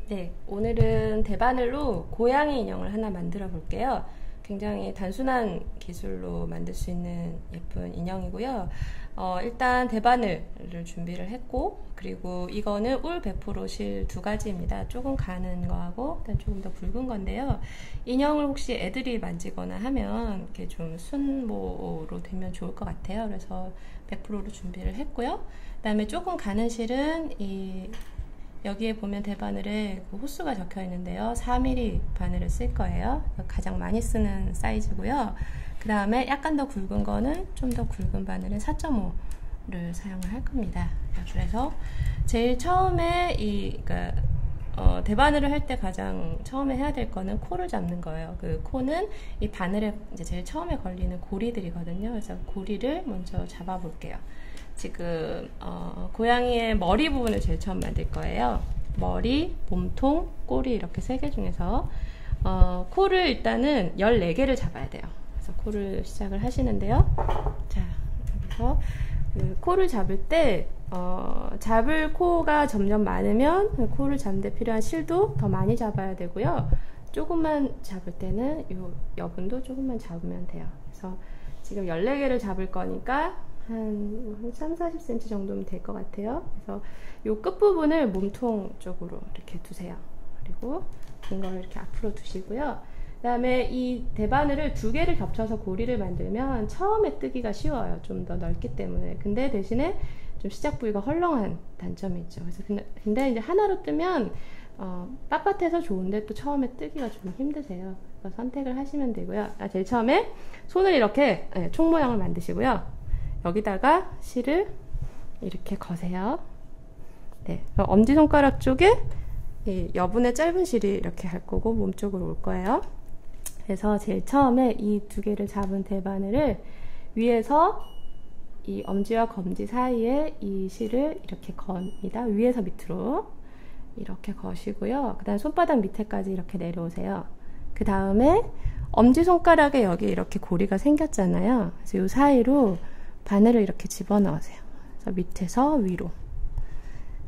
네, 오늘은 대바늘로 고양이 인형을 하나 만들어 볼게요. 굉장히 단순한 기술로 만들 수 있는 예쁜 인형이고요. 일단 대바늘을 준비를 했고, 그리고 이거는 울 100% 실 두 가지입니다. 조금 가는 거하고 일단 조금 더 굵은 건데요. 인형을 혹시 애들이 만지거나 하면 이렇게 좀 순모로 되면 좋을 것 같아요. 그래서 100%로 준비를 했고요. 그 다음에 조금 가는 실은 여기에 보면 대바늘에 그 호수가 적혀 있는데요. 4mm 바늘을 쓸 거예요. 가장 많이 쓰는 사이즈고요. 그 다음에 약간 더 굵은 거는 좀 더 굵은 바늘은 4.5를 사용을 할 겁니다. 그래서 제일 처음에 대바늘을 할 때 가장 처음에 해야 될 거는 코를 잡는 거예요. 그 코는 이 바늘에 이제 제일 처음에 걸리는 고리들이거든요. 그래서 고리를 먼저 잡아 볼게요. 지금 고양이의 머리 부분을 제일 처음 만들 거예요. 머리, 몸통, 꼬리 이렇게 3개 중에서 코를 일단은 14개를 잡아야 돼요. 그래서 코를 시작을 하시는데요. 자, 그래서 그 코를 잡을 때 잡을 코가 점점 많으면 그 코를 잡는데 필요한 실도 더 많이 잡아야 되고요. 조금만 잡을 때는 이 여분도 조금만 잡으면 돼요. 그래서 지금 14개를 잡을 거니까 한 30-40cm 정도면 될 것 같아요. 그래서 이 끝부분을 몸통 쪽으로 이렇게 두세요. 그리고 긴 걸 이렇게 앞으로 두시고요. 그 다음에 이 대바늘을 2개를 겹쳐서 고리를 만들면 처음에 뜨기가 쉬워요. 좀 더 넓기 때문에. 근데 대신에 좀 시작 부위가 헐렁한 단점이 있죠. 그래서 근데 이제 하나로 뜨면 빳빳해서 좋은데 또 처음에 뜨기가 좀 힘드세요. 그래서 선택을 하시면 되고요. 제일 처음에 손을 이렇게 총 모양을 만드시고요. 여기다가 실을 이렇게 거세요. 네, 엄지손가락 쪽에 이 여분의 짧은 실이 이렇게 갈 거고 몸쪽으로 올 거예요. 그래서 제일 처음에 이 2개를 잡은 대바늘을 위에서 이 엄지와 검지 사이에 이 실을 이렇게 겁니다. 위에서 밑으로 이렇게 거시고요. 그 다음에 손바닥 밑에까지 이렇게 내려오세요. 그 다음에 엄지손가락에 여기 이렇게 고리가 생겼잖아요. 그래서 이 사이로 바늘을 이렇게 집어넣으세요. 그래서 밑에서 위로.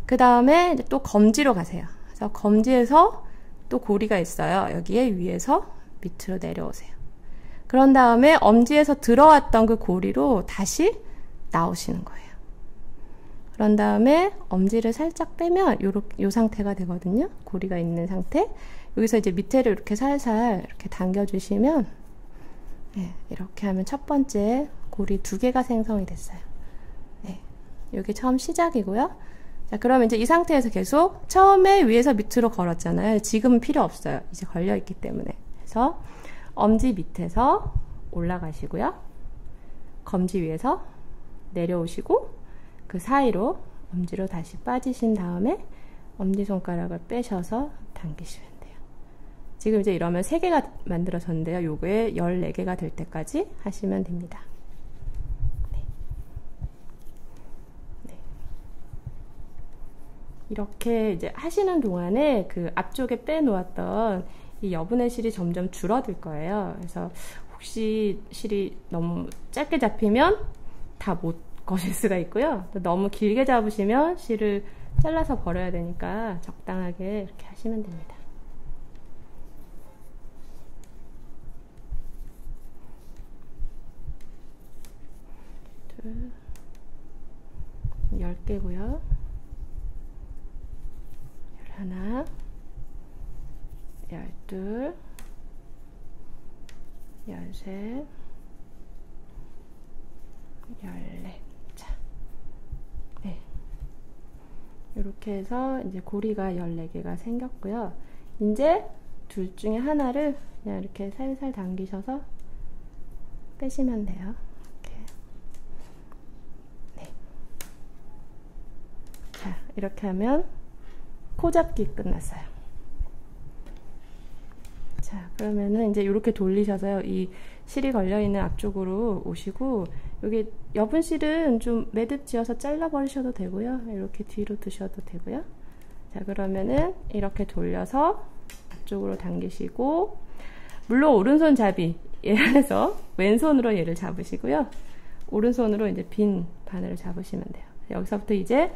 그 다음에 또 검지로 가세요. 그래서 검지에서 또 고리가 있어요. 여기에 위에서 밑으로 내려오세요. 그런 다음에 엄지에서 들어왔던 그 고리로 다시 나오시는 거예요. 그런 다음에 엄지를 살짝 빼면 요 상태가 되거든요. 고리가 있는 상태. 여기서 이제 밑에를 이렇게 살살 이렇게 당겨주시면 네, 이렇게 하면 첫 번째 고리 2개가 생성이 됐어요. 네, 여기 처음 시작이고요. 자, 그럼 이제 이 상태에서 계속 처음에 위에서 밑으로 걸었잖아요. 지금은 필요 없어요. 이제 걸려있기 때문에. 그래서 엄지 밑에서 올라가시고요. 검지 위에서 내려오시고 그 사이로 엄지로 다시 빠지신 다음에 엄지손가락을 빼셔서 당기시면 돼요. 지금 이제 이러면 3개가 만들어졌는데요. 요거에 14개가 될 때까지 하시면 됩니다. 이렇게 이제 하시는 동안에 그 앞쪽에 빼놓았던 이 여분의 실이 점점 줄어들 거예요. 그래서 혹시 실이 너무 짧게 잡히면 다 못 거실 수가 있고요. 너무 길게 잡으시면 실을 잘라서 버려야 되니까 적당하게 이렇게 하시면 됩니다. 둘, 10개고요. 하나, 12, 13, 14. 자, 네. 이렇게 해서 이제 고리가 14개가 생겼고요. 이제 둘 중에 하나를 그냥 이렇게 살살 당기셔서 빼시면 돼요. 이렇게. 네. 자, 이렇게 하면 코 잡기 끝났어요. 자, 그러면은 이제 이렇게 돌리셔서요. 이 실이 걸려있는 앞쪽으로 오시고, 여기 여분 실은 좀 매듭 지어서 잘라버리셔도 되고요. 이렇게 뒤로 두셔도 되고요. 자, 그러면은 이렇게 돌려서 앞쪽으로 당기시고, 물론 오른손 잡이 해서 왼손으로 얘를 잡으시고요. 오른손으로 이제 빈 바늘을 잡으시면 돼요. 여기서부터 이제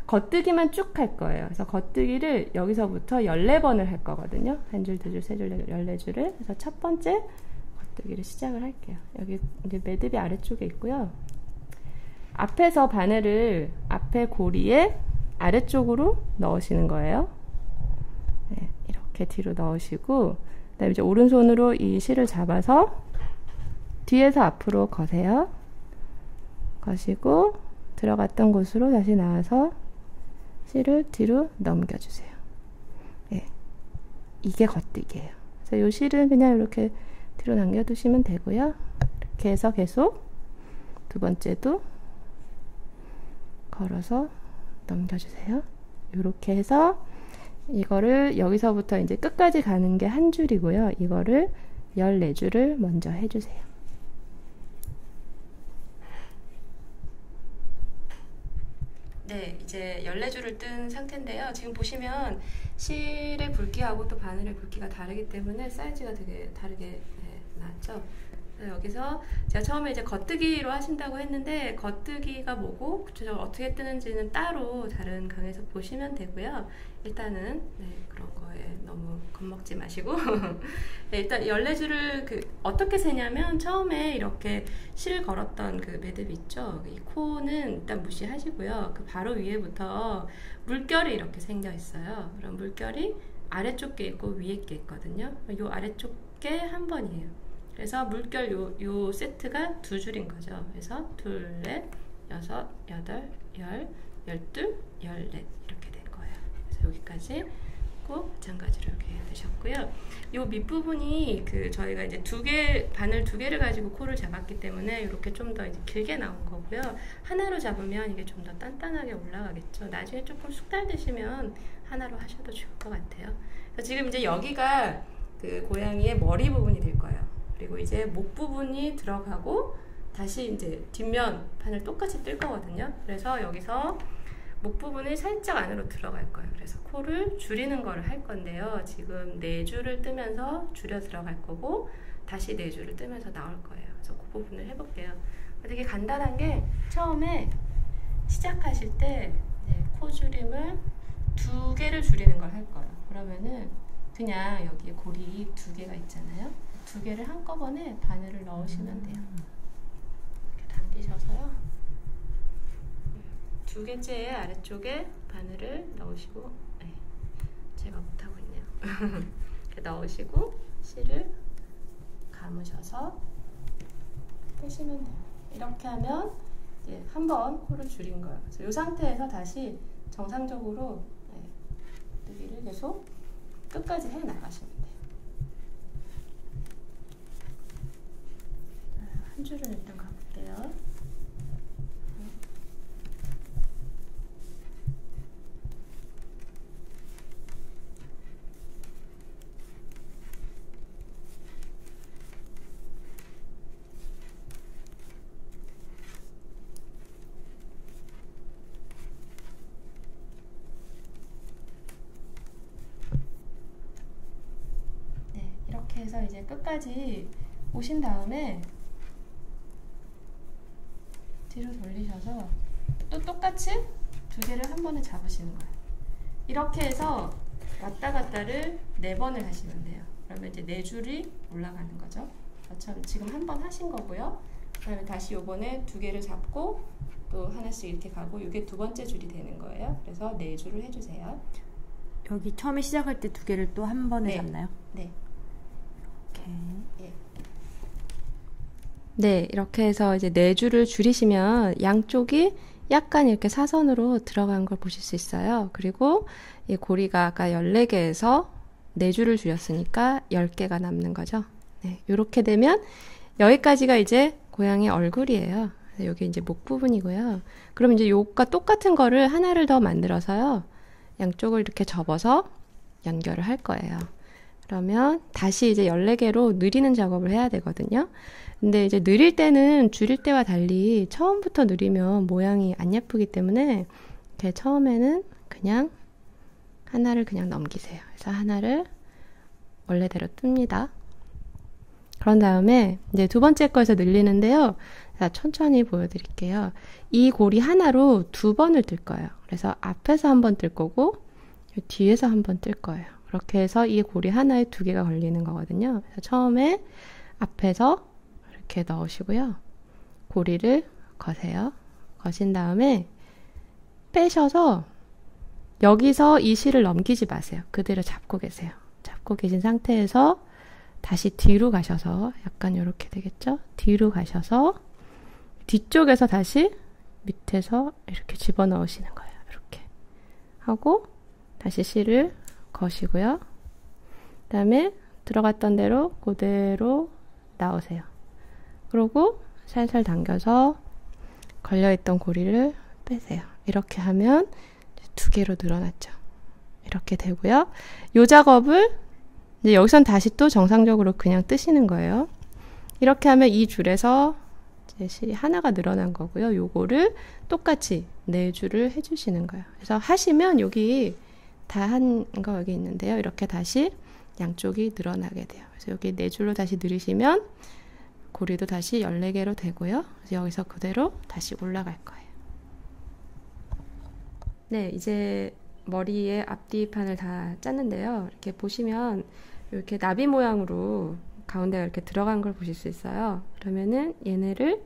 겉뜨기만 쭉 할 거예요. 그래서 겉뜨기를 여기서부터 14번을 할 거거든요. 한 줄, 두 줄, 세 줄, 14줄을. 그래서 첫 번째 겉뜨기를 시작을 할게요. 여기 이제 매듭이 아래쪽에 있고요. 앞에서 바늘을 앞에 고리에 아래쪽으로 넣으시는 거예요. 네, 이렇게 뒤로 넣으시고, 그다음에 이제 오른손으로 이 실을 잡아서 뒤에서 앞으로 거세요. 거시고 들어갔던 곳으로 다시 나와서 실을 뒤로 넘겨주세요. 네, 이게 겉뜨기예요. 그래서 이 실은 그냥 이렇게 뒤로 남겨두시면 되고요. 이렇게 해서 계속 두 번째도 걸어서 넘겨주세요. 이렇게 해서 이거를 여기서부터 이제 끝까지 가는 게 한 줄이고요. 이거를 14줄을 먼저 해주세요. 네, 이제 14줄을 뜬 상태인데요. 지금 보시면 실의 굵기하고 또 바늘의 굵기가 다르기 때문에 사이즈가 되게 다르게 나왔죠. 여기서 제가 처음에 이제 겉뜨기로 하신다고 했는데 겉뜨기가 뭐고 구체적으로 어떻게 뜨는지는 따로 다른 강의에서 보시면 되고요. 일단은 그런 거에 너무 겁먹지 마시고 네, 일단 14줄을 어떻게 세냐면 처음에 이렇게 실 걸었던 그 매듭 있죠. 이 코는 일단 무시하시고요. 그 바로 위에부터 물결이 이렇게 생겨 있어요. 그럼 물결이 아래쪽 게 있고 위에 게 있거든요. 이 아래쪽 게 한 번이에요. 그래서 물결 요 세트가 두 줄인 거죠. 그래서 둘, 넷, 여섯, 여덟, 열, 열둘, 열넷 이렇게 된 거예요. 그래서 여기까지 꼭 마찬가지로 이렇게 되셨고요. 요 밑부분이 저희가 이제 바늘 두 개를 가지고 코를 잡았기 때문에 이렇게 좀 더 이제 길게 나온 거고요. 하나로 잡으면 이게 좀 더 단단하게 올라가겠죠. 나중에 조금 숙달되시면 하나로 하셔도 좋을 것 같아요. 그래서 지금 이제 여기가 그 고양이의 머리 부분이 될 거예요. 그리고 이제 목 부분이 들어가고 다시 이제 뒷면 바늘 똑같이 뜰 거거든요. 그래서 여기서 목 부분이 살짝 안으로 들어갈 거예요. 그래서 코를 줄이는 거를 할 건데요. 지금 4줄을 뜨면서 줄여 들어갈 거고 다시 4줄을 뜨면서 나올 거예요. 그래서 그 부분을 해볼게요. 되게 간단한 게 처음에 시작하실 때 코 줄임을 2개를 줄이는 걸 할 거예요. 그러면은 그냥 여기에 고리 2개가 있잖아요. 2개를 한꺼번에 바늘을 넣으시면 돼요. 이렇게 당기셔서요. 2개째 아래쪽에 바늘을 넣으시고, 제가 못하고 있네요. 이렇게 넣으시고 실을 감으셔서 빼시면 돼요. 이렇게 하면 이제 한번 코를 줄인 거예요. 그래서 이 상태에서 다시 정상적으로 뜨기를 계속 끝까지 해 나가시면 돼요. 한 줄은 일단 가볼게요. 네, 이렇게 해서 이제 끝까지 오신 다음에 뒤로 돌리셔서 또 똑같이 2개를 한 번에 잡으시는 거예요. 이렇게 해서 왔다 갔다를 4번을 하시면 돼요. 그러면 이제 4줄이 올라가는 거죠. 저처럼 지금 한 번 하신 거고요. 그다음에 다시 요번에 2개를 잡고 또 하나씩 이렇게 가고 이게 2번째 줄이 되는 거예요. 그래서 4줄을 해주세요. 여기 처음에 시작할 때 2개를 또 한 번에 잡나요? 네. 이렇게. 네, 이렇게 해서 이제 4줄을 줄이시면 양쪽이 약간 이렇게 사선으로 들어간 걸 보실 수 있어요. 그리고 이 고리가 아까 14개에서 4줄을 줄였으니까 10개가 남는 거죠. 네, 이렇게 되면 여기까지가 이제 고양이 얼굴이에요. 여기 이제 목 부분이고요. 그럼 이제 요가 똑같은 거를 하나를 더 만들어서요. 양쪽을 이렇게 접어서 연결을 할 거예요. 그러면 다시 이제 14개로 늘리는 작업을 해야 되거든요. 근데 이제 늘릴 때는 줄일 때와 달리 처음부터 늘리면 모양이 안 예쁘기 때문에 이렇게 처음에는 그냥 하나를 그냥 넘기세요. 그래서 하나를 원래대로 뜹니다. 그런 다음에 이제 두 번째 거에서 늘리는데요. 자, 천천히 보여드릴게요. 이 고리 하나로 2번을 뜰 거예요. 그래서 앞에서 한 번 뜰 거고 뒤에서 한 번 뜰 거예요. 그렇게 해서 이 고리 하나에 2개가 걸리는 거거든요. 그래서 처음에 앞에서 이렇게 넣으시고요. 고리를 거세요. 거신 다음에 빼셔서 여기서 이 실을 넘기지 마세요. 그대로 잡고 계세요. 잡고 계신 상태에서 다시 뒤로 가셔서 약간 이렇게 되겠죠? 뒤로 가셔서 뒤쪽에서 다시 밑에서 이렇게 집어넣으시는 거예요. 이렇게 하고 다시 실을 거시고요. 그 다음에 들어갔던 대로 그대로 나오세요. 그리고 살살 당겨서 걸려있던 고리를 빼세요. 이렇게 하면 2개로 늘어났죠. 이렇게 되고요. 이 작업을 이제 여기선 다시 또 정상적으로 그냥 뜨시는 거예요. 이렇게 하면 이 줄에서 이제 실이 하나가 늘어난 거고요. 요거를 똑같이 4줄을 해주시는 거예요. 그래서 하시면 여기 다 한 거 여기 있는데요. 이렇게 다시 양쪽이 늘어나게 돼요. 그래서 여기 4줄로 다시 늘으시면 고리도 다시 14개로 되고요. 그래서 여기서 그대로 다시 올라갈 거예요. 네, 이제 머리에 앞뒤판을 다 짰는데요. 이렇게 보시면 이렇게 나비 모양으로 가운데가 이렇게 들어간 걸 보실 수 있어요. 그러면은 얘네를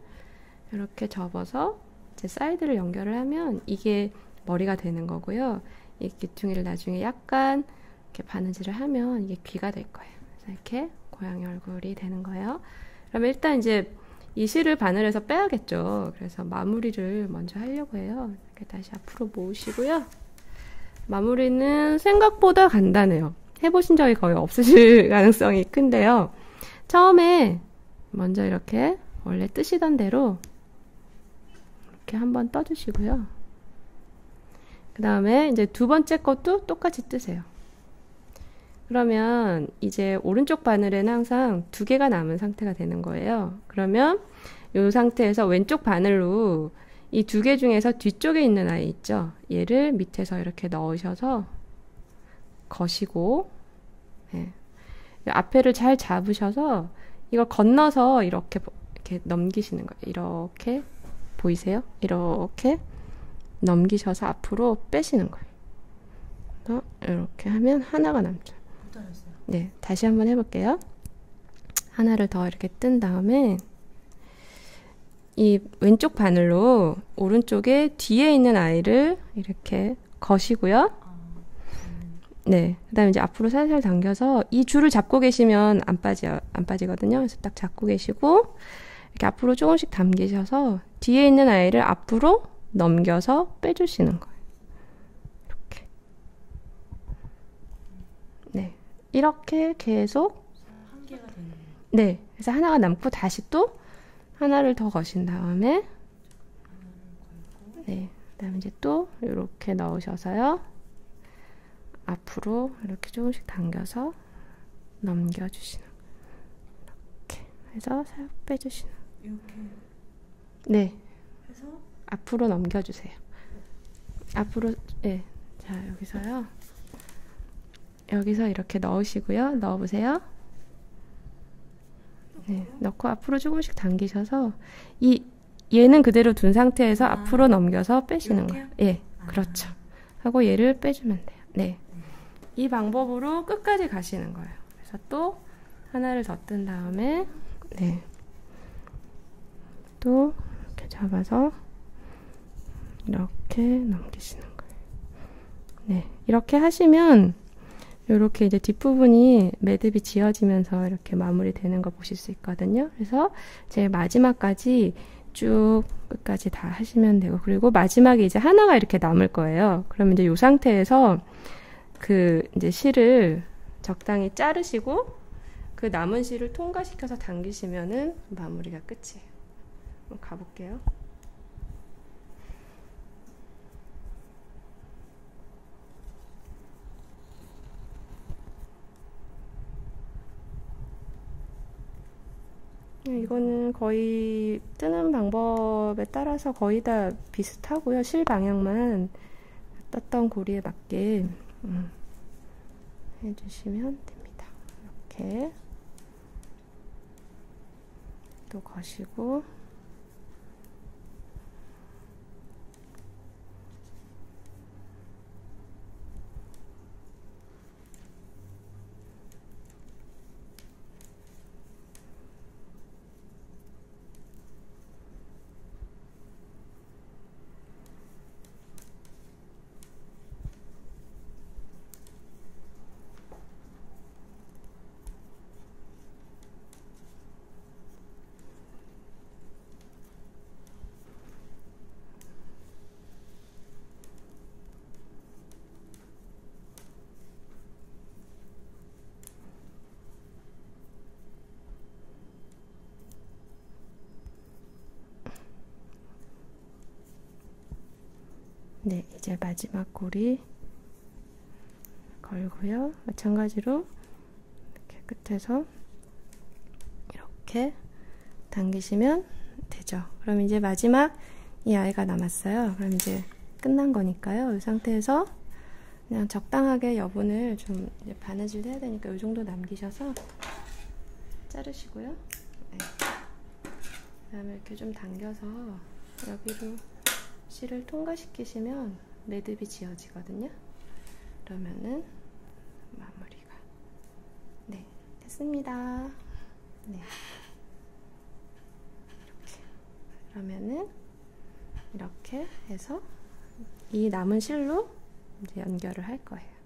이렇게 접어서 제 사이드를 연결을 하면 이게 머리가 되는 거고요. 이 귀퉁이를 나중에 약간 이렇게 바느질을 하면 이게 귀가 될 거예요. 그래서 이렇게 고양이 얼굴이 되는 거예요. 그러면 일단 이제 이 실을 바늘에서 빼야겠죠. 그래서 마무리를 먼저 하려고 해요. 이렇게 다시 앞으로 모으시고요. 마무리는 생각보다 간단해요. 해보신 적이 거의 없으실 가능성이 큰데요. 처음에 먼저 이렇게 원래 뜨시던 대로 이렇게 한번 떠주시고요. 그 다음에 이제 2번째 것도 똑같이 뜨세요. 그러면 이제 오른쪽 바늘에는 항상 2개가 남은 상태가 되는 거예요. 그러면 이 상태에서 왼쪽 바늘로 이 2개 중에서 뒤쪽에 있는 아이 있죠? 얘를 밑에서 이렇게 넣으셔서 거시고, 네. 앞에를 잘 잡으셔서 이걸 건너서 이렇게 넘기시는 거예요. 이렇게 보이세요? 이렇게 넘기셔서 앞으로 빼시는 거예요. 이렇게 하면 하나가 남죠. 네, 다시 한번 해볼게요. 하나를 더 이렇게 뜬 다음에 이 왼쪽 바늘로 오른쪽에 뒤에 있는 아이를 이렇게 거시고요. 네, 그 다음에 이제 앞으로 살살 당겨서 이 줄을 잡고 계시면 안 빠지거든요. 그래서 딱 잡고 계시고 이렇게 앞으로 조금씩 당기셔서 뒤에 있는 아이를 앞으로 넘겨서 빼주시는 거예요. 이렇게. 네, 이렇게 계속 한 개가 되는 거예요. 네, 그래서 하나가 남고 다시 또 하나를 더 거신 다음에 네, 그 다음에 이제 또 이렇게 넣으셔서요. 앞으로 이렇게 조금씩 당겨서 넘겨주시는 이렇게 해서 살 빼주시는 이렇게 네, 해서 앞으로 넘겨주세요. 앞으로 네, 자 여기서요. 여기서 이렇게 넣으시고요. 넣어보세요. 네, 넣고 앞으로 조금씩 당기셔서 얘는 그대로 둔 상태에서 앞으로 넘겨서 빼시는 거예요. 예, 그렇죠. 하고 얘를 빼주면 돼요. 네, 이 방법으로 끝까지 가시는 거예요. 그래서 또 하나를 더 뜬 다음에 네, 또 이렇게 잡아서 이렇게 넘기시는 거예요. 네, 이렇게 하시면 이렇게 이제 뒷부분이 매듭이 지어지면서 이렇게 마무리되는 거 보실 수 있거든요. 그래서 제일 마지막까지 쭉 끝까지 다 하시면 되고, 그리고 마지막에 이제 하나가 이렇게 남을 거예요. 그러면 이제 이 상태에서 그 이제 실을 적당히 자르시고 그 남은 실을 통과시켜서 당기시면은 마무리가 끝이에요. 한번 가볼게요. 이거는 거의 뜨는 방법에 따라서 거의 다 비슷하고요. 실 방향만 떴던 고리에 맞게 해주시면 됩니다. 이렇게 또 거시고 네, 이제 마지막 고리 걸고요. 마찬가지로 이렇게 끝에서 이렇게 당기시면 되죠. 그럼 이제 마지막 이 아이가 남았어요. 그럼 이제 끝난 거니까요. 이 상태에서 그냥 적당하게 여분을 좀 이제 바느질 해야 되니까 이 정도 남기셔서 자르시고요. 네. 그다음에 이렇게 좀 당겨서 여기로 실을 통과시키시면 매듭이 지어지거든요. 그러면은 마무리가 네, 됐습니다. 네. 이렇게. 그러면은 이렇게 해서 이 남은 실로 이제 연결을 할 거예요.